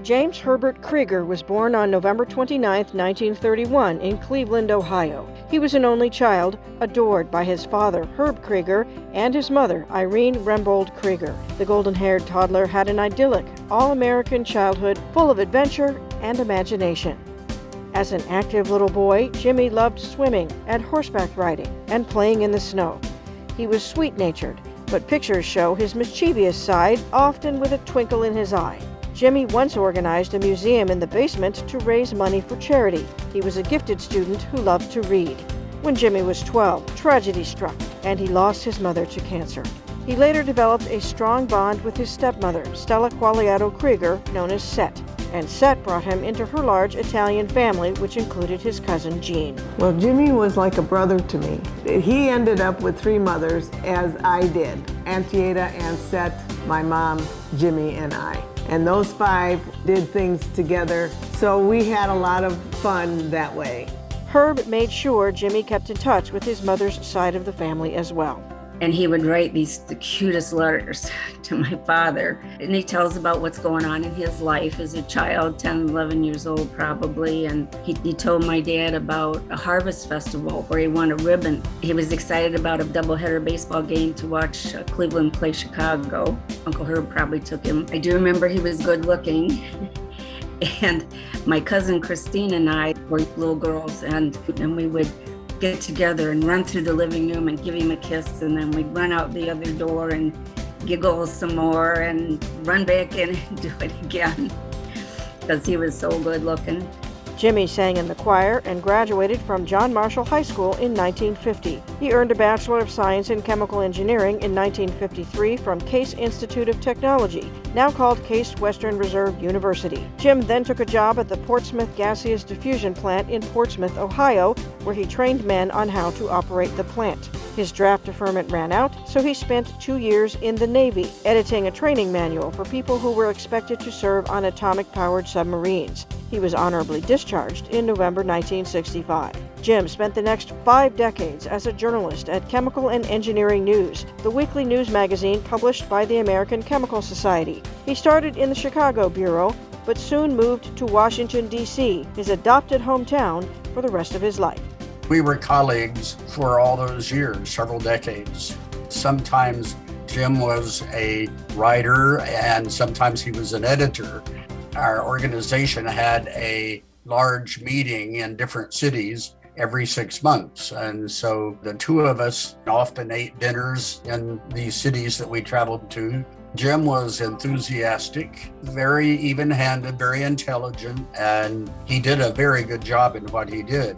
James Herbert Krieger was born on November 29, 1931, in Cleveland, Ohio. He was an only child, adored by his father, Herb Krieger, and his mother, Irene Rembold Krieger. The golden-haired toddler had an idyllic, all-American childhood full of adventure and imagination. As an active little boy, Jimmy loved swimming and horseback riding and playing in the snow. He was sweet-natured, but pictures show his mischievous side, often with a twinkle in his eye. Jimmy once organized a museum in the basement to raise money for charity. He was a gifted student who loved to read. When Jimmy was 12, tragedy struck, and he lost his mother to cancer. He later developed a strong bond with his stepmother, Stella Qualiato Krieger, known as Set. And Set brought him into her large Italian family, which included his cousin Jeanne. Well, Jimmy was like a brother to me. He ended up with 3 mothers, as I did. Auntie Ada, Aunt Set, my mom, Jimmy, and I. And those 5 did things together, so we had a lot of fun that way. Herb made sure Jimmy kept in touch with his mother's side of the family as well. And he would write the cutest letters to my father. And he tells about what's going on in his life as a child, 10, 11 years old probably. And he told my dad about a harvest festival where he won a ribbon. He was excited about a doubleheader baseball game to watch Cleveland play Chicago. Uncle Herb probably took him. I do remember he was good looking. And my cousin Christine and I were little girls, and we would get together and run through the living room and give him a kiss, and then we'd run out the other door and giggle some more and run back in and do it again because he was so good looking. Jimmy sang in the choir and graduated from John Marshall High School in 1950. He earned a Bachelor of Science in Chemical Engineering in 1953 from Case Institute of Technology, now called Case Western Reserve University. Jim then took a job at the Portsmouth Gaseous Diffusion Plant in Portsmouth, Ohio, where he trained men on how to operate the plant. His draft deferment ran out, so he spent 2 years in the Navy, editing a training manual for people who were expected to serve on atomic-powered submarines. He was honorably discharged in November 1965. Jim spent the next 5 decades as a journalist at Chemical and Engineering News, the weekly news magazine published by the American Chemical Society. He started in the Chicago Bureau, but soon moved to Washington, D.C., his adopted hometown, for the rest of his life. We were colleagues for all those years, several decades. Sometimes Jim was a writer and sometimes he was an editor. Our organization had a large meeting in different cities every 6 months. And so the 2 of us often ate dinners in these cities that we traveled to. Jim was enthusiastic, very even-handed, very intelligent, and he did a very good job in what he did.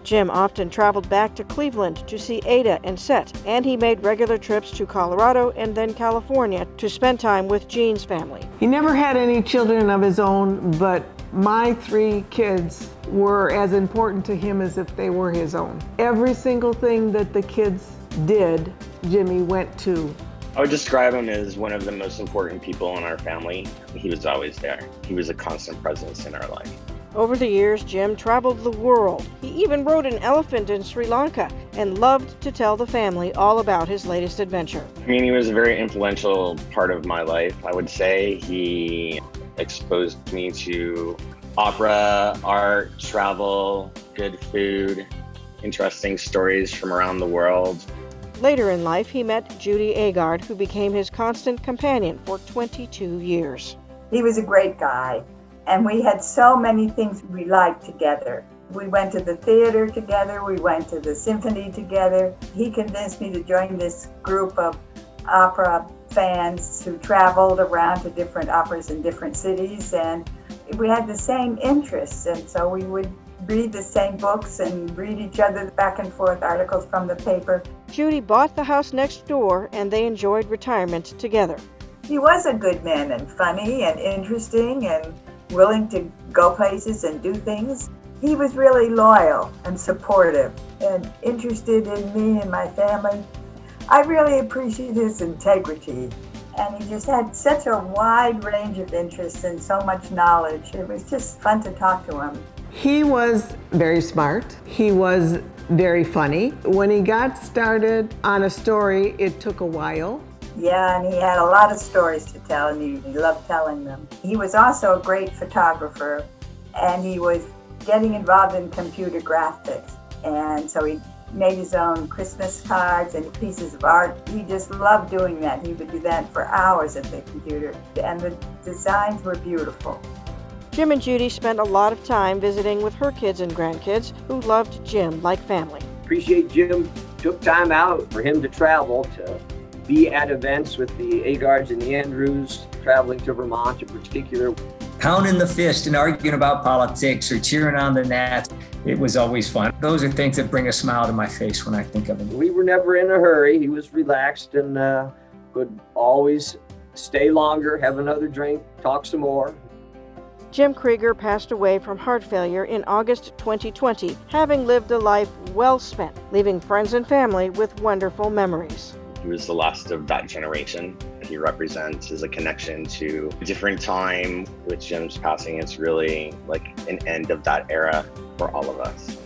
Jim often traveled back to Cleveland to see Ada and Set, and he made regular trips to Colorado and then California to spend time with Jean's family. He never had any children of his own, but my 3 kids were as important to him as if they were his own. Every single thing that the kids did, Jimmy went to. I would describe him as one of the most important people in our family. He was always there. He was a constant presence in our life. Over the years, Jim traveled the world. He even rode an elephant in Sri Lanka and loved to tell the family all about his latest adventure. I mean, he was a very influential part of my life. I would say he exposed me to opera, art, travel, good food, interesting stories from around the world. Later in life, he met Judy Agard, who became his constant companion for 22 years. He was a great guy. And we had so many things we liked together. We went to the theater together. We went to the symphony together. He convinced me to join this group of opera fans who traveled around to different operas in different cities. And we had the same interests. And so we would read the same books and read each other back and forth articles from the paper. Judy bought the house next door, and they enjoyed retirement together. He was a good man and funny and interesting and willing to go places and do things. He was really loyal and supportive and interested in me and my family. I really appreciate his integrity, and he just had such a wide range of interests and so much knowledge. It was just fun to talk to him. He was very smart. He was very funny. When he got started on a story, it took a while. Yeah, and he had a lot of stories to tell, and he loved telling them. He was also a great photographer, and he was getting involved in computer graphics. And so he made his own Christmas cards and pieces of art. He just loved doing that. He would do that for hours at the computer, and the designs were beautiful. Jim and Judy spent a lot of time visiting with her kids and grandkids who loved Jim like family. Appreciate Jim took time out for him to travel, to be at events with the Agards and the Andrews, traveling to Vermont in particular. Pounding the fist and arguing about politics or cheering on the Nats. It was always fun. Those are things that bring a smile to my face when I think of him. We were never in a hurry. He was relaxed and could always stay longer, have another drink, talk some more. Jim Krieger passed away from heart failure in August 2020, having lived a life well spent, leaving friends and family with wonderful memories. He was the last of that generation. He represents as a connection to a different time. With Jim's passing, it's really like an end of that era for all of us.